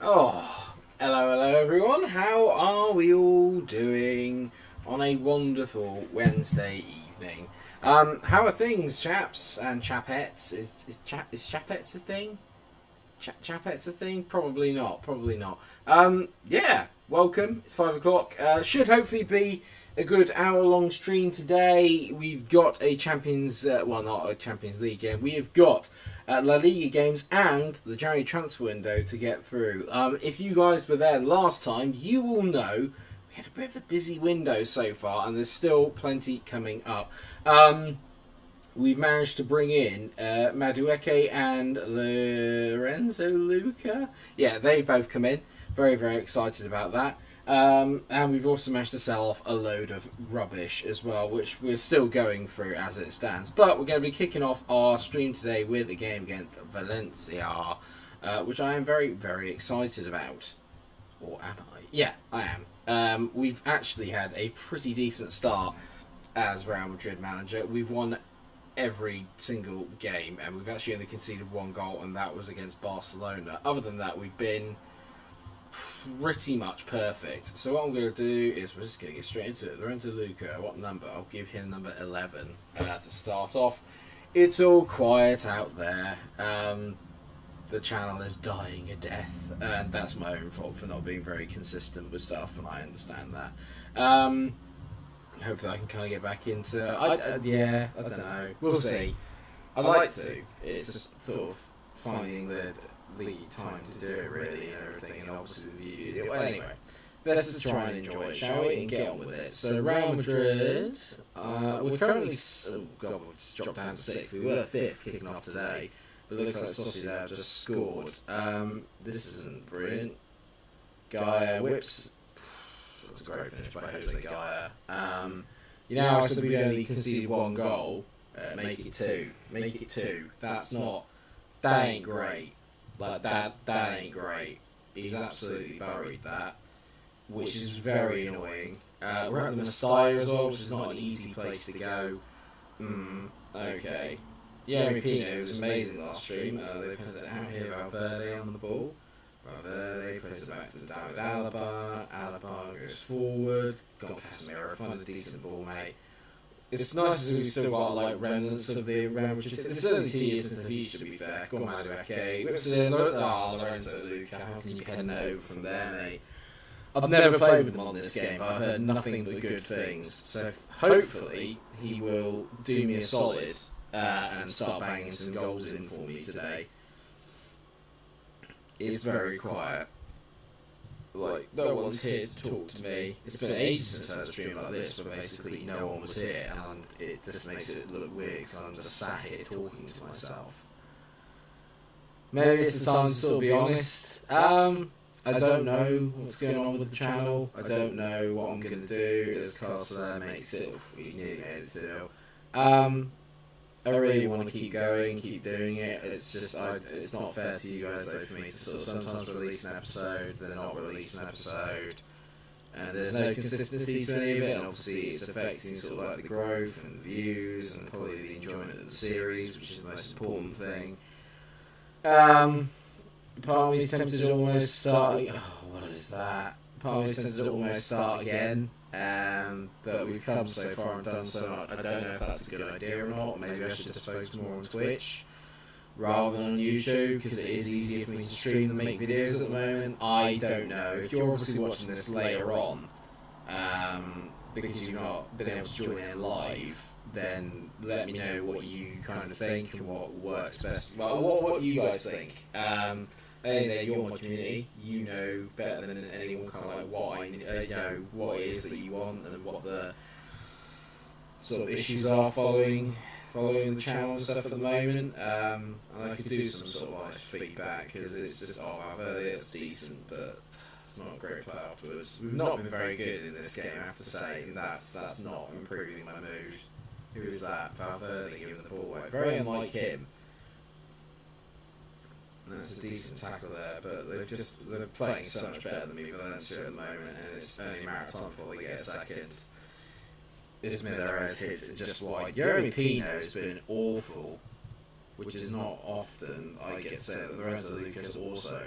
Oh, hello everyone. How are we all doing on a wonderful Wednesday evening? How are things, chaps and chapettes? Is chapettes a thing? Chapettes a thing? Probably not. Yeah. Welcome. It's 5 o'clock. Should hopefully be a good hour-long stream today. We've got a not a Champions League game. We have got La Liga games and the January transfer window to get through. If you guys were there last time, you will know we had a bit of a busy window so far, and there's still plenty coming up. We've managed to bring in Madueke and Lorenzo Luca. Yeah, they both come in. Very, very excited about that. And we've also managed to sell off a load of rubbish as well, which we're still going through as it stands. But we're going to be kicking off our stream today with a game against Valencia, which I am very, very excited about. Or am I? Yeah, I am. We've actually had a pretty decent start as Real Madrid manager. We've won every single game, and we've actually only conceded one goal, and that was against Barcelona. Other than that, we've been pretty much perfect. So what I'm going to do is we're just going to get straight into it. Lorenzo Luca, what number? I'll give him number 11 to start off. It's all quiet out there. The channel is dying a death, and that's my own fault for not being very consistent with stuff, and I understand that. Hopefully I can kind of get back into I don't know. We'll see. I'd like to. It's just sort of finding the time to do it, really, and everything, and obviously the view. Well, anyway, let's just try and enjoy it, shall we, and get on with it. So Real Madrid, we're currently, we just dropped down to 6th. We were 5th kicking off today, but it looks like Sociedad just scored. This isn't brilliant. Gaia whips. That's a great finish by Jose Gaia. I said we only conceded one goal. Make it two. That ain't great. Like, that ain't great. He's absolutely buried that, which is very annoying. We're at the Messiah as well, which is not an easy place to go. Okay. Yeah, Pino was amazing last stream. They've had it out here, Valverde on the ball. Valverde plays it back to David Alaba. Alaba goes forward. Got Casemiro, find a decent ball, mate. It's nice to see we've still got like remnants of the Real Madrid. It's only 2 years since the future, to be fair. Go on, Madueke. Whips it in. Lorenzo Luca. How can you pen that over from there, mate? I've never played with him on this game, but I've heard nothing but good things. So hopefully he will do me a solid and start banging some goals in for me today. It's very quiet. Like, no one's here to talk to me. It's been ages since I had a stream like this where basically no one was here, and it just makes it look weird because I'm just sat here talking to myself. Maybe it's the time to sort of be honest. I don't know what's going on with the channel. I don't know what I'm going to do as Carlos makes it. We nearly made it to. I really want to keep going, keep doing it. It's just, it's not fair to you guys though for me to sort of sometimes release an episode, then not release an episode, and there's no consistency to any of it, and obviously it's affecting sort of like the growth and the views and probably the enjoyment of the series, which is the most important thing. Part of me is tempted to almost start. What is that? Part of me is tempted to almost start again. But we've come so far and done so much. I don't know if that's a good idea or not. Maybe I should just focus more on Twitch rather than on YouTube, because it is easier for me to stream than make videos at the moment. I don't know. If you're obviously watching this later on, because you've not been able to join in live, then let me know what you kind of think and what works best. Well, what you guys think. You're my community. You know better than anyone kind of like what it is that you want and what the sort of issues are following the channel and stuff at the moment. And I could do some sort of honest feedback, because it's just I've heard it's decent, but it's not a great play afterwards. We've not been very good in this game, I have to say. That's not improving my mood. Who is that? Valverde giving the ball away. Very unlike him. That's a decent tackle there, but they're playing so much better than me, Valencia, at the moment, and it's only a matter of time before they get a second. This Midway hits it just wide. Jeremy Pino has been awful, which is not often I get to say that. Lorenzo Luca has also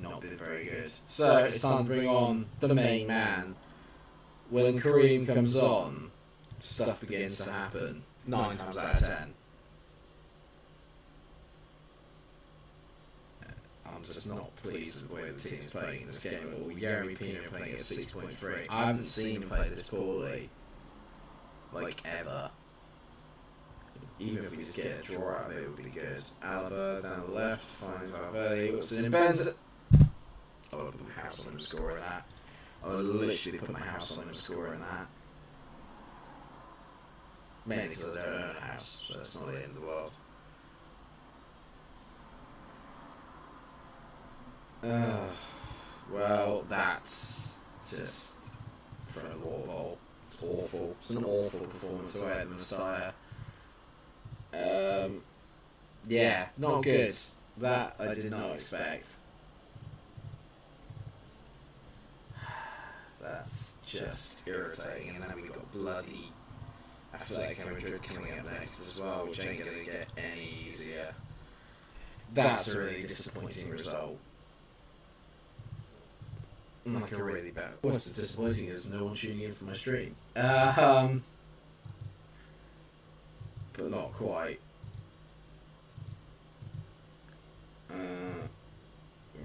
not been very good. So it's time to bring on the main man. When Kareem comes on, stuff begins to happen. 9 times out of 10. I'm just not pleased with the way the team is playing in this game at all. Jeremy Pino playing at 6.3. I haven't seen him play this poorly, like, ever. Even if we just get a draw out of it, it would be good. Alaba down the left, finds Valverde, whips it in, bends it. I would put my house on him scoring that. I would literally put my house on him scoring that. Mainly because I don't own a house, so it's not the end of the world. Well, that's just from a water bowl. It's awful. It's an awful performance away at the Messiah. Yeah, not good. That I did not expect. That's just irritating. And then we got bloody Atletico Madrid coming up next as well, which ain't going to get any easier. That's a really disappointing result. Like a really bad. What's disappointing is no one tuning in for my stream. But not quite.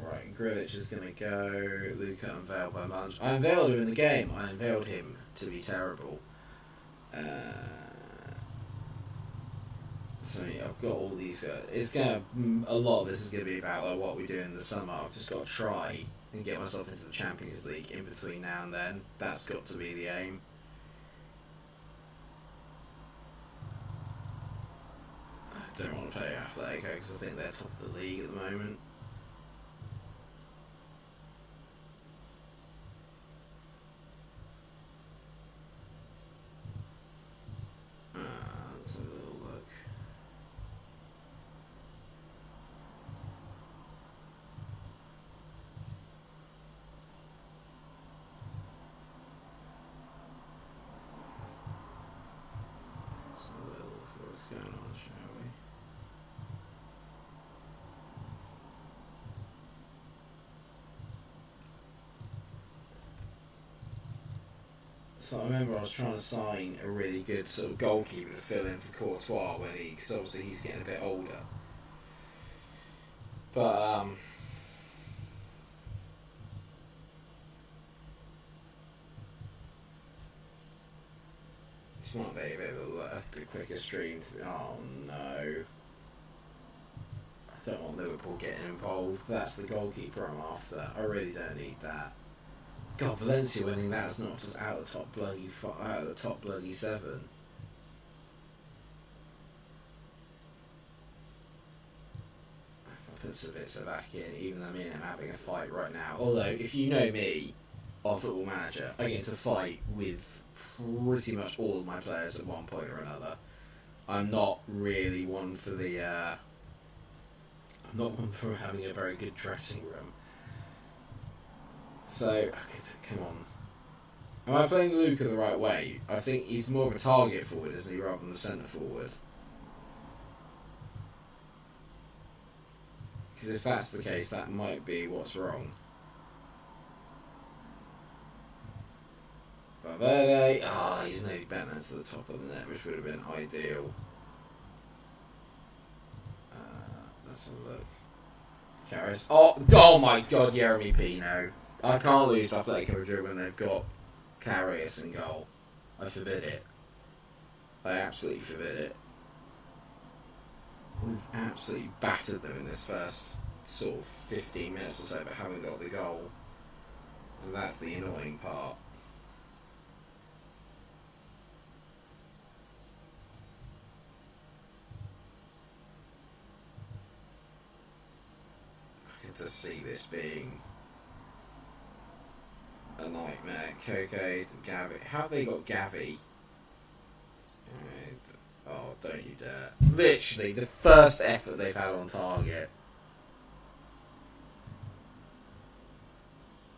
Right, Grealish is going to go. Luca unveiled by Munch. I unveiled him in the game. I unveiled him to be terrible. So yeah, I've got all these. It's gonna. A lot of this is going to be about like what we do in the summer. I've just got to try and get myself into the Champions League in between now and then. That's got to be the aim. I don't want to play Atletico because I think they're top of the league at the moment. Let's have a little look. Let's have a little look at what's going on, shall we? So I remember I was trying to sign a really good sort of goalkeeper to fill in for Courtois because obviously he's getting a bit older. But this might be a bit of a quicker stream. Oh no! I don't want Liverpool getting involved. That's the goalkeeper I'm after. I really don't need that. God, Valencia winning that's not just out of the top bloody 7. If I put Sabitzer back in, even though I'm having a fight right now. Although, if you know me on Football Manager, I get into a fight with pretty much all of my players at one point or another. I'm not really one for the. I'm not one for having a very good dressing room. So, come on. Am I playing Luca the right way? I think he's more of a target forward, isn't he, rather than the centre forward? Because if that's the case, that might be what's wrong. Valverde. He's nearly bent that to the top of the net, which would have been ideal. Let's have a look. Karras. Oh my god, Jeremy Pino. I can't lose Atletico Madrid when they've got Karius in goal. I forbid it. I absolutely forbid it. We've absolutely battered them in this first sort of 15 minutes or so, but haven't got the goal. And that's the annoying part. I can just see this being a nightmare. Koke to Gavi. How have they got Gavi? Oh, don't you dare. Literally, the first effort they've had on target.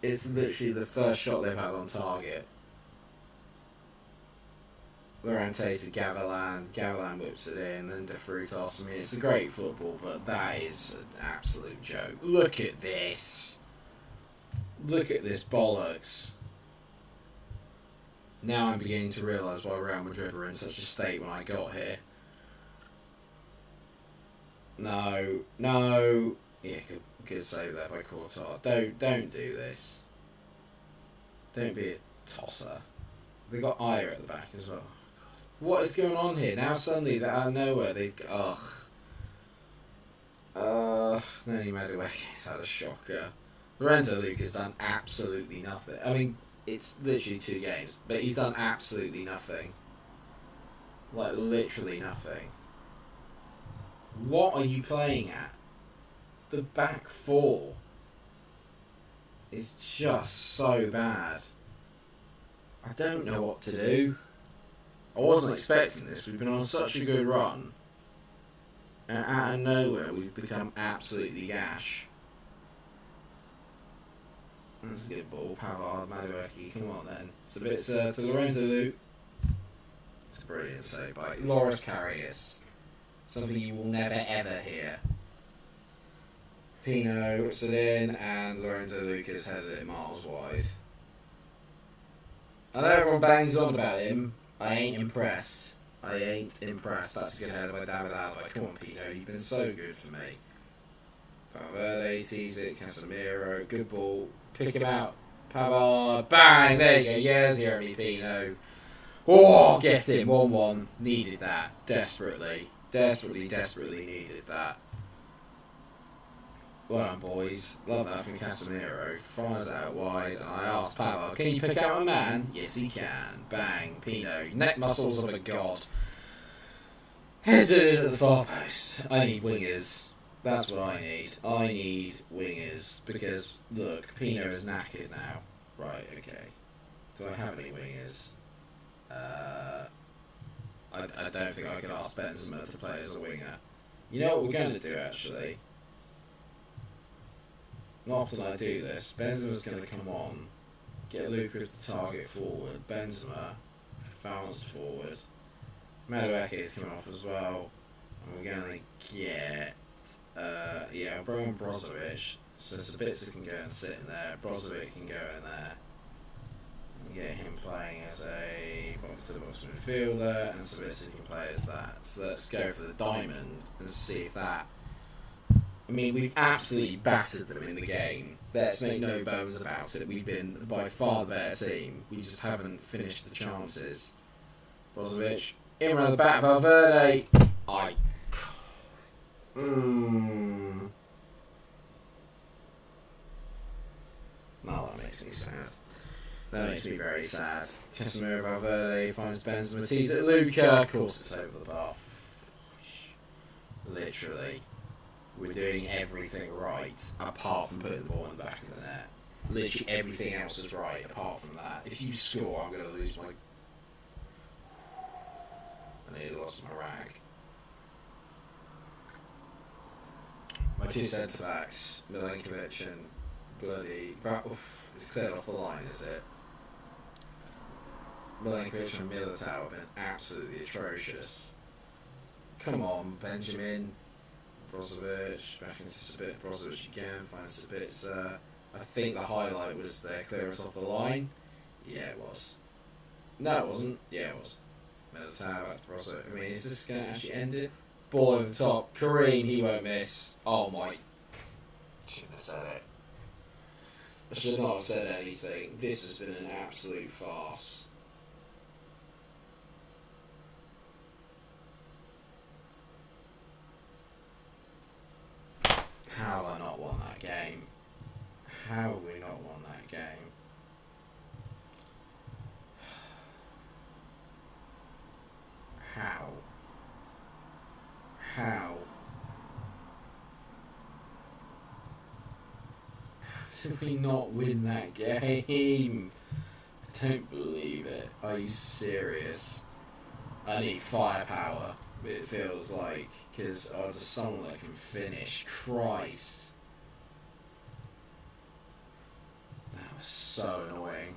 It's literally the first shot they've had on target. Lorente to Gavilan. Gavilan whips it in, then De Frutos. I mean, it's a great football, but that is an absolute joke. Look at this. Look at this bollocks. Now I'm beginning to realise why Real Madrid were in such a state when I got here. No. Yeah, good save there by Courtois. Don't do this. Don't be a tosser. They got Aya at the back as well. What is going on here? Now suddenly they're out of nowhere. Then Midway's had a shocker. Lorenzo Luca's done absolutely nothing. I mean, it's literally 2 games, but he's done absolutely nothing. Like, literally nothing. What are you playing at? The back 4 is just so bad. I don't know what to do. I wasn't expecting this. We've been on such a good run. And out of nowhere, we've become absolutely gash. That's a good ball. Pavard, Madueke, come on then. It's a bit to Lorenzo Luke. It's a brilliant save by Loris Karius. Something you will never ever hear. Pino whips it in, and Lorenzo Luke has headed it miles wide. I know everyone bangs on about him. I ain't impressed. That's a good header by David Alaba. Come on, Pino, you've been so good for me. Valverde tees it, Casemiro, good ball. Pick him out. Pavard, bang, there you go. Yes, Jeremy Pino. Oh, get him, 1-1. Needed that, desperately needed that. Well done, boys. Love that from Casemiro. Fires out wide, and I asked Pavard, can you pick out a man? Yes, he can. Bang, Pino. Neck muscles of a god. Heads it in at the far post. I need wingers. That's what I need. I need wingers. Because, look, Pino is knackered now. Right, okay. Do I have any wingers? I don't think I could ask Benzema to play as a winger. You know what we're going to do, actually? Not often I do this. Benzema's going to come on, get Luka as the target forward. Benzema advanced forward. Madueke is coming off as well. And we're going to get Brian Brozovic. So Sabitzer can go and sit in there. Brozovic can go in there. And get him playing as a box-to-box midfielder, and Sabitzer can play as that. So let's go for the diamond and see if that. I mean, we've absolutely battered them in the game. Let's make no bones about it. We've been by far the better team. We just haven't finished the chances. Brozovic, in around the back, Valverde. No, that makes me sad. That makes me very sad. Casemiro, Valverde finds Benzema, tees at Luka. Of course, it's over the bar. Literally. We're doing everything right, apart from putting the ball in the back of the net. Literally everything else is right, apart from that. If you score, I'm going to lose my... I nearly lost my rag. My 2 centre-backs, Milenkovic and bloody... It's cleared off the line, is it? Milenkovic and Militao have been absolutely atrocious. Come on, Benjamin. Brozovic, back into Sabitzer. Brozovic again, finds Sabitzer. I think the highlight was their clearance off the line. Yeah, it was. No, it wasn't. Yeah, it was. Militao, back to Brozovic. I mean, is this going to actually end it? Ball over the top. Kareem, he won't miss. Oh my. Shouldn't have said it. I should not have said anything. This has been an absolute farce. How have I not won that game? How have we not won that game? How? How did we not win that game? I don't believe it. Are you serious? I need firepower, it feels like. Because I was just someone that can finish. Christ. That was so annoying.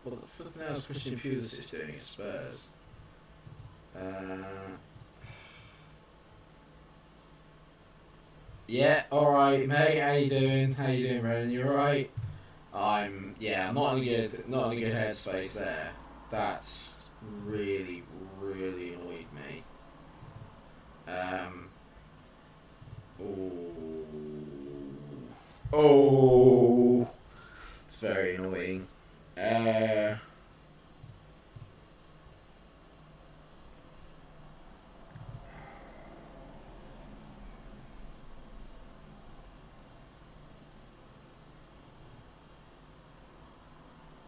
What the flipping hell is Christian Pulisic doing at Spurs? Yeah, alright, mate. How you doing? How you doing, Brendan? You alright? I'm not in a good headspace there. That's really, really annoyed me. Oh, it's very annoying.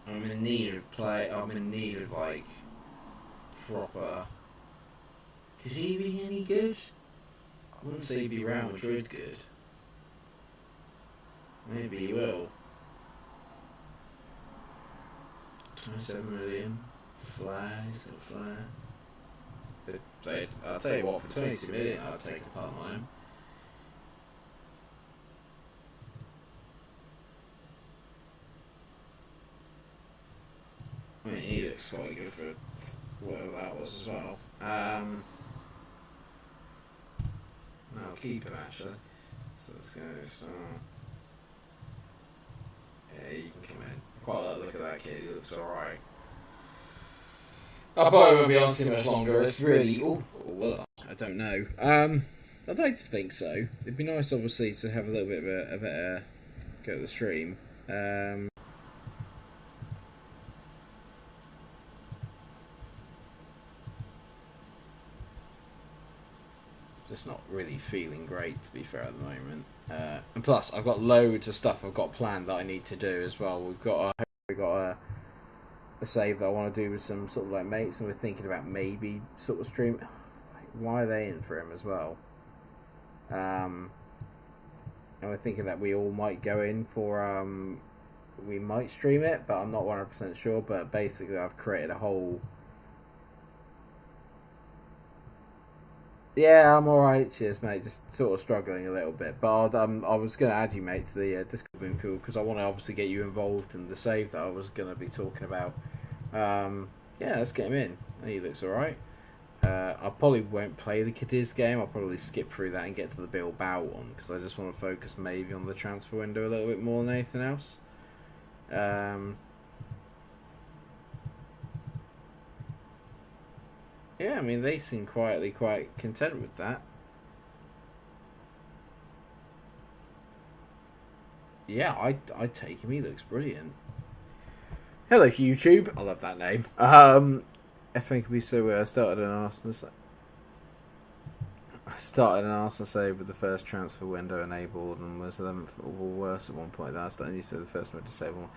I'm in need of play. I'm in need of like proper. Could he be any good? I wouldn't say he'd be Real Madrid good. Maybe he will. 27 million. Flair, he's got a flair. I'll tell you what, for 22 million, I'd take a part on him. I mean, he looks quite good for whatever that was as well. No, I'll keep him actually. So let's go. Yeah, you can come in. I quite like the look at that kid. He looks alright. I probably won't be on too much longer. It's really. Well, I don't know. I'd like to think so. It'd be nice, obviously, to have a little bit of a better go at the stream. Just not really feeling great, to be fair, at the moment. And plus, I've got loads of stuff I've got planned that I need to do as well. We've got a save that I want to do with some sort of like mates, and we're thinking about maybe sort of stream. Why are they in for him as well? And we're thinking that we all might go in for we might stream it, but I'm not 100% sure. But basically, I've created a whole. Yeah, I'm alright. Cheers, mate. Just sort of struggling a little bit. But I was going to add you, mate, to the Discord Boom Cool because I want to obviously get you involved in the save that I was going to be talking about. Yeah, let's get him in. He looks alright. I probably won't play the Cadiz game. I'll probably skip through that and get to the Bilbao one because I just want to focus maybe on the transfer window a little bit more than anything else. Yeah, I mean, they seem quietly quite content with that. Yeah, I'd take him. He looks brilliant. Hello, YouTube. I love that name. FM22 started an Arsenal save with the first transfer window enabled and was 11th or worse at one point. That's that. And you said the first one to save one.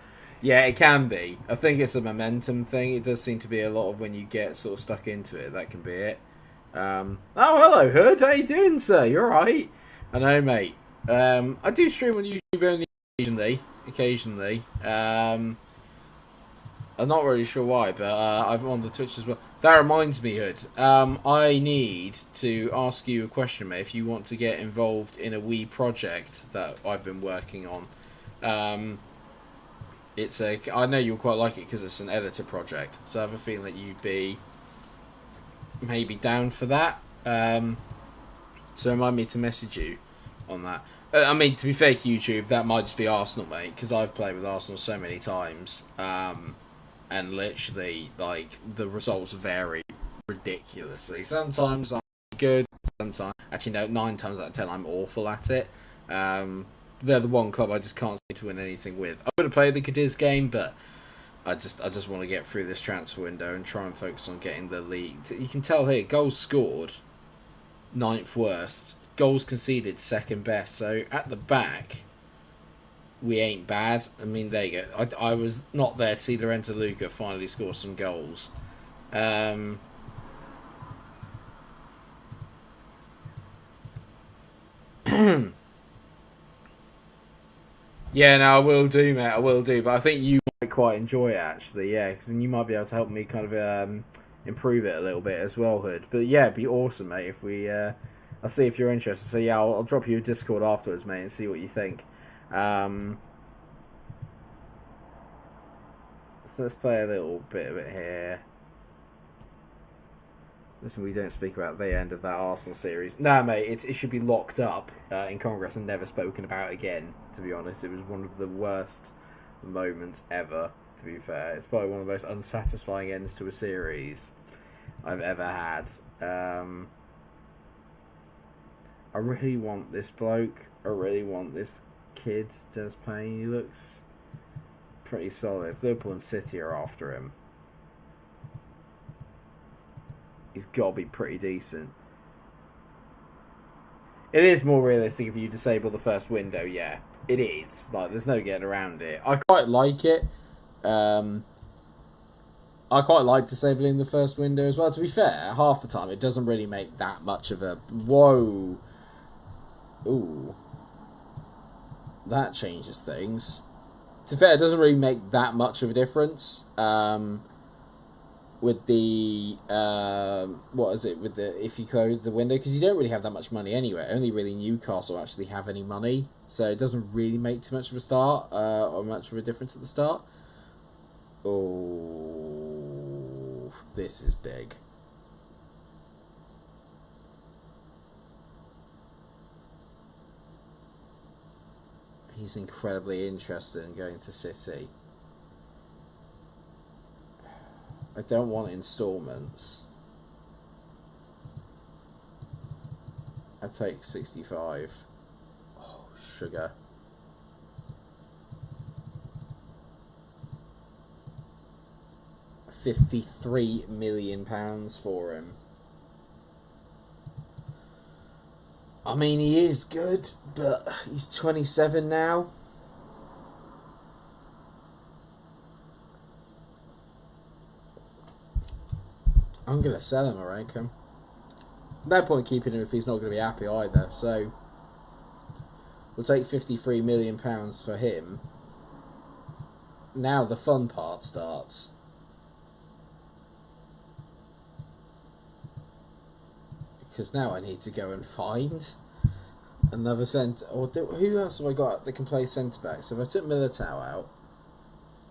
Yeah, it can be. I think it's a momentum thing. It does seem to be a lot of when you get sort of stuck into it. That can be it. Oh, hello, Hood. How you doing, sir? You alright? I know, mate. I do stream on YouTube only occasionally. I'm not really sure why, but I'm on the Twitch as well. That reminds me, Hood. I need to ask you a question, mate. If you want to get involved in a wee project that I've been working on, I know you'll quite like it because it's an editor project. So I have a feeling that you'd be maybe down for that. So remind me to message you on that. I mean, to be fair, YouTube, that might just be Arsenal, mate, because I've played with Arsenal so many times. And literally, like, the results vary ridiculously. Sometimes I'm good, sometimes... Actually, no, 9 times out of 10, I'm awful at it. They're the one club I just can't seem to win anything with. I would have played the Cadiz game, but I just want to get through this transfer window and try and focus on getting the league. You can tell here, goals scored, 9th worst. Goals conceded, 2nd best. So, at the back... we ain't bad. I mean, there you go. I was not there to see Lorenzo Luca finally score some goals. Yeah, no, I will do, mate. I will do. But I think you might quite enjoy it, actually. Yeah, because then you might be able to help me kind of improve it a little bit as well, Hood. But yeah, it'd be awesome, mate, if we... I'll see if you're interested. So yeah, I'll drop you a Discord afterwards, mate, and see what you think. So let's play a little bit of it here. Listen, we don't speak about the end of that Arsenal series. Nah, mate, it should be locked up in Congress and never spoken about again, to be honest. It was one of the worst moments ever, to be fair. It's probably one of the most unsatisfying ends to a series I've ever had. I really want this bloke. I really want this kid, Des Payne. He looks pretty solid. If Liverpool and City are after him, he's got to be pretty decent. It is more realistic if you disable the first window, yeah. It is. Like, there's no getting around it. I quite like it. I quite like disabling the first window as well. To be fair, half the time it doesn't really make that much of a... Whoa. Ooh. That changes things. To be fair, it doesn't really make that much of a difference. With the if you close the window, because you don't really have that much money anyway. Only really Newcastle actually have any money, so it doesn't really make too much of a start or much of a difference at the start. Oh, this is big. He's incredibly interested in going to City. I don't want installments. I take 65. Oh, sugar. £53 million for him. I mean, he is good, but he's 27 now. I'm going to sell him, I reckon. No point keeping him if he's not going to be happy either. So, we'll take £53 million for him. Now the fun part starts. Because now I need to go and find another centre. Who else have I got that can play centre back? So if I took Militao out...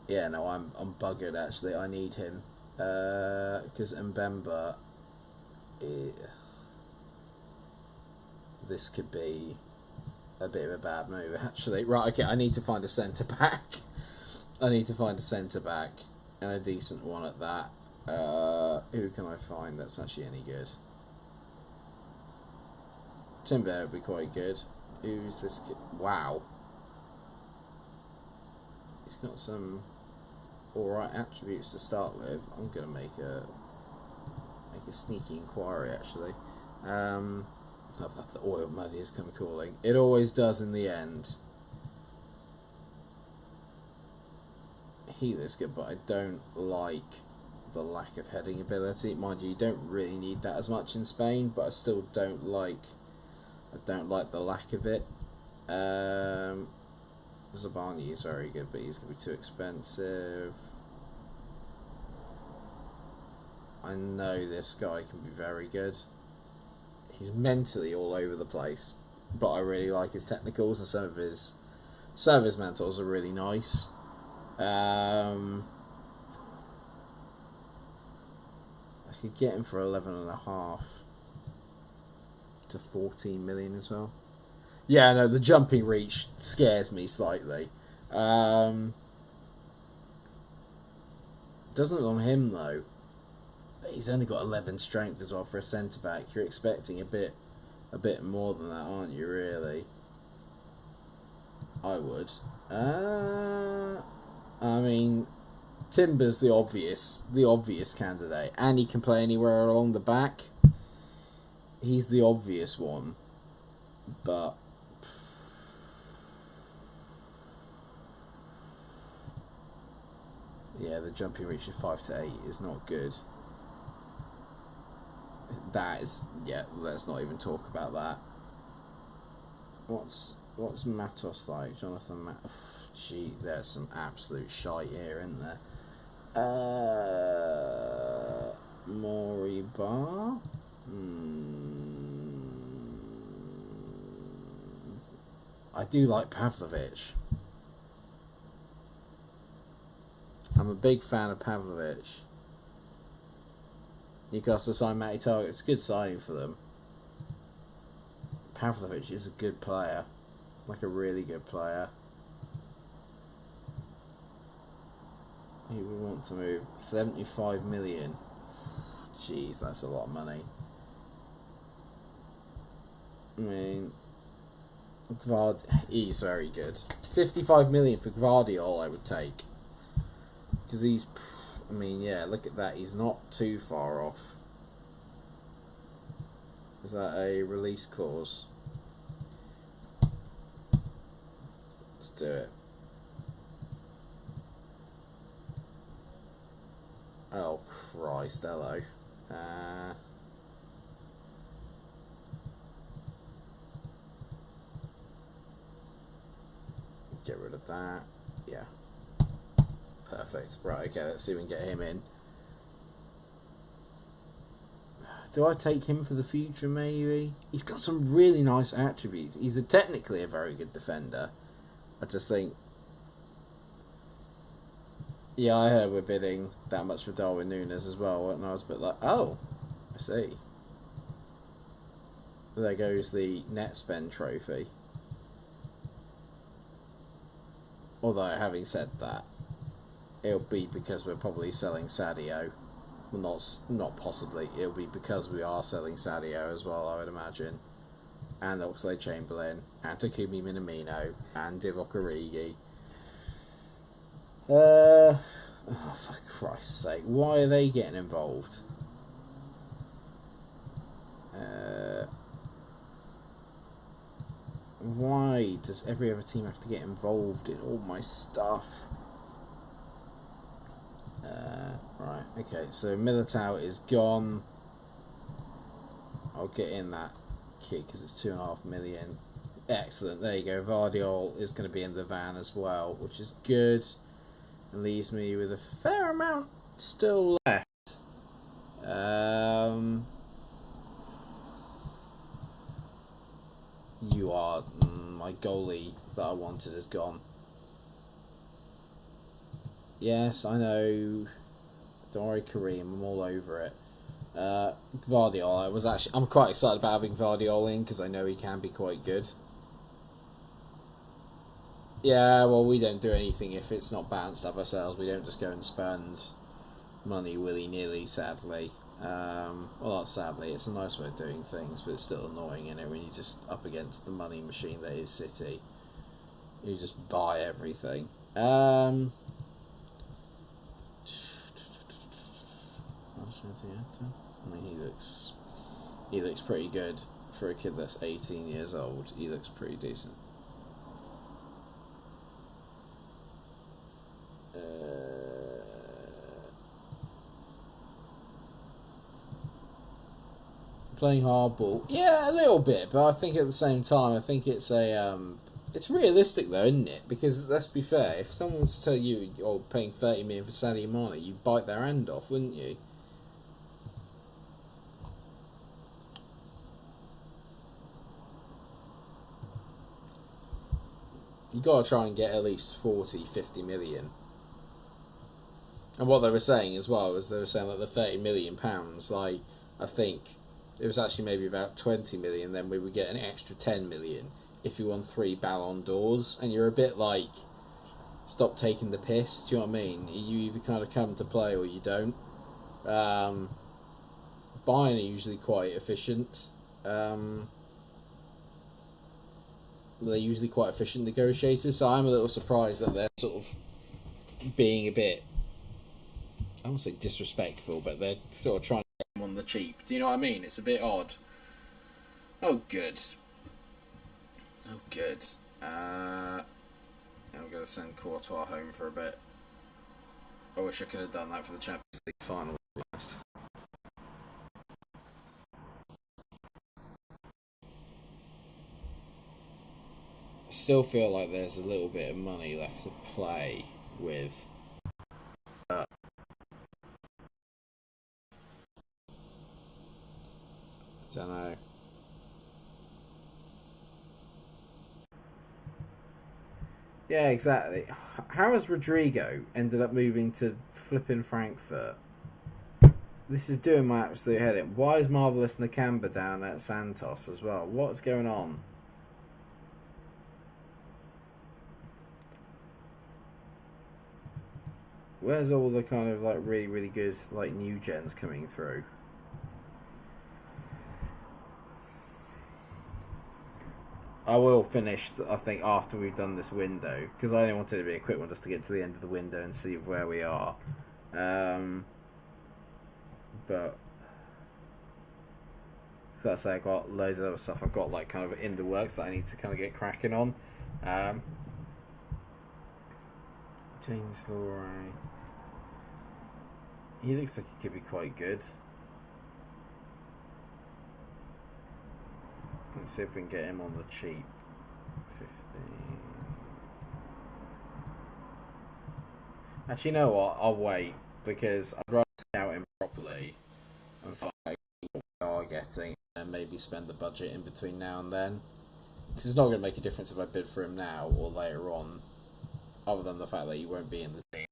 Yeah, no, I'm buggered actually. I need him. Because Mbemba, this could be a bit of a bad move actually. Right, okay, I need to find a centre back. And a decent one at that. Who can I find that's actually any good? Timber would be quite good. Who's this kid? Wow, he's got some alright attributes to start with. I'm going to make a sneaky inquiry actually. Not that the oil money has come calling. It always does in the end. He looks good, but I don't like the lack of heading ability. Mind you, you don't really need that as much in Spain, but I still don't like the lack of it. Zabani is very good, but he's going to be too expensive. I know this guy can be very good. He's mentally all over the place, but I really like his technicals, and some of his mentals are really nice. I could get him for 11.5 to 14 million as well. Yeah, no, the jumping reach scares me slightly. Doesn't look on him though. He's only got 11 strength as well for a centre back. You're expecting a bit more than that, aren't you? Really, I would. I mean, Timber's the obvious candidate, and he can play anywhere along the back. He's the obvious one, but yeah, the jumping reach of 5 to 8 is not good. That is, yeah. Let's not even talk about that. What's Matos like? Jonathan Matos. Gee, there's some absolute shite here, isn't there? Moriba. I do like Pavlovich. I'm a big fan of Pavlovich. Newcastle signed Matty Target. It's a good signing for them. Pavlovic is a good player. Like a really good player. He would want to move 75 million. Jeez, that's a lot of money. I mean, he's very good. 55 million for Gvardiol I would take. Because he's, I mean, yeah, look at that. He's not too far off. Is that a release clause? Let's do it. Oh, Christ, hello. Get rid of that. Yeah. Perfect. Right, okay, let's see if we can get him in. Do I take him for the future, maybe? He's got some really nice attributes. He's technically a very good defender. I just think... Yeah, I heard we're bidding that much for Darwin Núñez as well, and I was a bit like, oh, I see. There goes the net spend trophy. Although, having said that, it'll be because we're probably selling Sadio. Well, not possibly. It'll be because we are selling Sadio as well, I would imagine. And Oxlade-Chamberlain, and Takumi Minamino, and Divock Origi. Oh, for Christ's sake, why are they getting involved? Why does every other team have to get involved in all my stuff? Right, okay, so Militao is gone. I'll get in that kit because it's 2.5 million. Excellent, there you go. Vardiol is going to be in the van as well, which is good. And leaves me with a fair amount still left. You are... my goalie that I wanted is gone. Yes, I know. Don't worry, Kareem. I'm all over it. Gvardiol. I'm quite excited about having Gvardiol in because I know he can be quite good. Yeah, well, we don't do anything if it's not balanced up ourselves. We don't just go and spend money willy-nilly, sadly. Well, not sadly. It's a nice way of doing things, but it's still annoying, isn't it, when you're just up against the money machine that is City. You just buy everything. I mean, he looks pretty good for a kid that's 18 years old. He looks pretty decent. Playing hardball, yeah, a little bit, but I think at the same time, I think it's it's realistic though, isn't it? Because let's be fair, if someone was to tell you you're paying 30 million for Sadio Mane, you'd bite their hand off, wouldn't you? You got to try and get at least 40, 50 million. And what they were saying as well was they were saying like the 30 million pounds, like I think it was actually maybe about 20 million, then we would get an extra 10 million if you won 3 Ballon d'Ors. And you're a bit like, stop taking the piss, do you know what I mean? You either kind of come to play or you don't. Bayern are usually quite efficient. They're usually quite efficient negotiators, so I'm a little surprised that they're sort of being a bit, I won't say disrespectful, but they're sort of trying to get them on the cheap. Do you know what I mean? It's a bit odd. Oh, good. Oh, good. I'm going to send Courtois home for a bit. I wish I could have done that for the Champions League final, to be honest. I still feel like there's a little bit of money left to play with. Don't know. Yeah, exactly. How has Rodrigo ended up moving to flipping Frankfurt? This is doing my absolute head in. Why is Marvelous Nakamba down at Santos as well? What's going on? Where's all the kind of like really, really good like new gens coming through? I will finish, I think, after we've done this window, because I only wanted it to be a quick one just to get to the end of the window and see where we are. But so that's I got loads of other stuff I've got like kind of in the works that I need to kind of get cracking on. James Laurie, he looks like he could be quite good. Let's see if we can get him on the cheap. 15. Actually, you know what? I'll wait, because I'd rather scout him properly and find out what we are getting and maybe spend the budget in between now and then. Because it's not going to make a difference if I bid for him now or later on, other than the fact that he won't be in the team.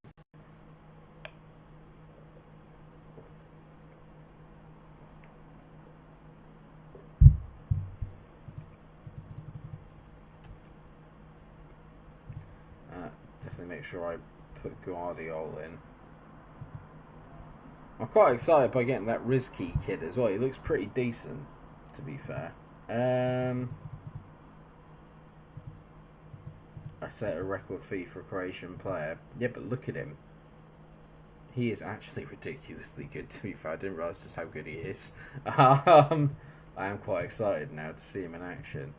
Definitely make sure I put Guardiola in. I'm quite excited by getting that Rizky kid as well. He looks pretty decent, to be fair. I set a record fee for a Croatian player. Yeah, but look at him. He is actually ridiculously good, to be fair. I didn't realise just how good he is. I am quite excited now to see him in action.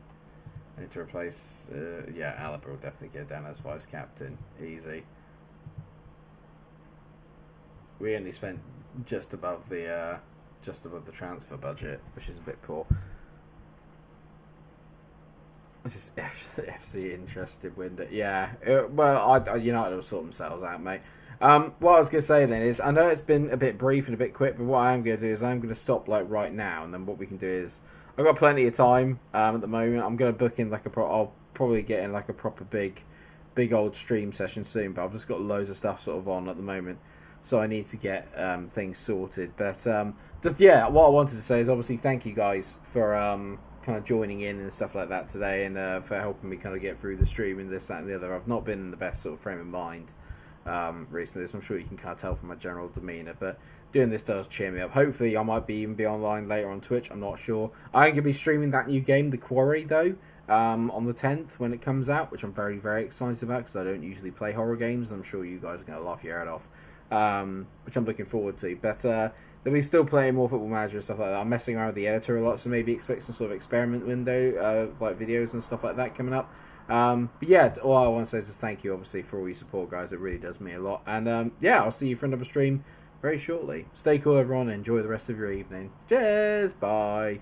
I need to replace, yeah, Alaba will definitely get down as vice captain. Easy. We only spent just above the transfer budget, which is a bit poor. Just FC interested window. Yeah, well, United will sort themselves out, mate. What I was going to say then is, I know it's been a bit brief and a bit quick, but what I am going to do is I'm going to stop like right now, and then what we can do is, I've got plenty of time at the moment. I'm going to book in like I'll probably get in like a proper big old stream session soon, but I've just got loads of stuff sort of on at the moment, so I need to get things sorted. But just yeah, what I wanted to say is obviously thank you guys for kind of joining in and stuff like that today, and for helping me kind of get through the stream and this, that, and the other. I've not been in the best sort of frame of mind recently, so I'm sure you can kind of tell from my general demeanour, but doing this does cheer me up. Hopefully I might even be online later on Twitch, I'm not sure. I'm going to be streaming that new game, The Quarry, though, on the 10th when it comes out, which I'm very, very excited about, because I don't usually play horror games. I'm sure you guys are going to laugh your head off, which I'm looking forward to. But there'll be still playing more Football Manager and stuff like that. I'm messing around with the editor a lot, so maybe expect some sort of experiment window, like videos and stuff like that coming up. But yeah, all I want to say is just thank you, obviously, for all your support, guys. It really does mean a lot. And yeah, I'll see you for another stream very shortly. Stay cool, everyone, and enjoy the rest of your evening. Cheers, bye.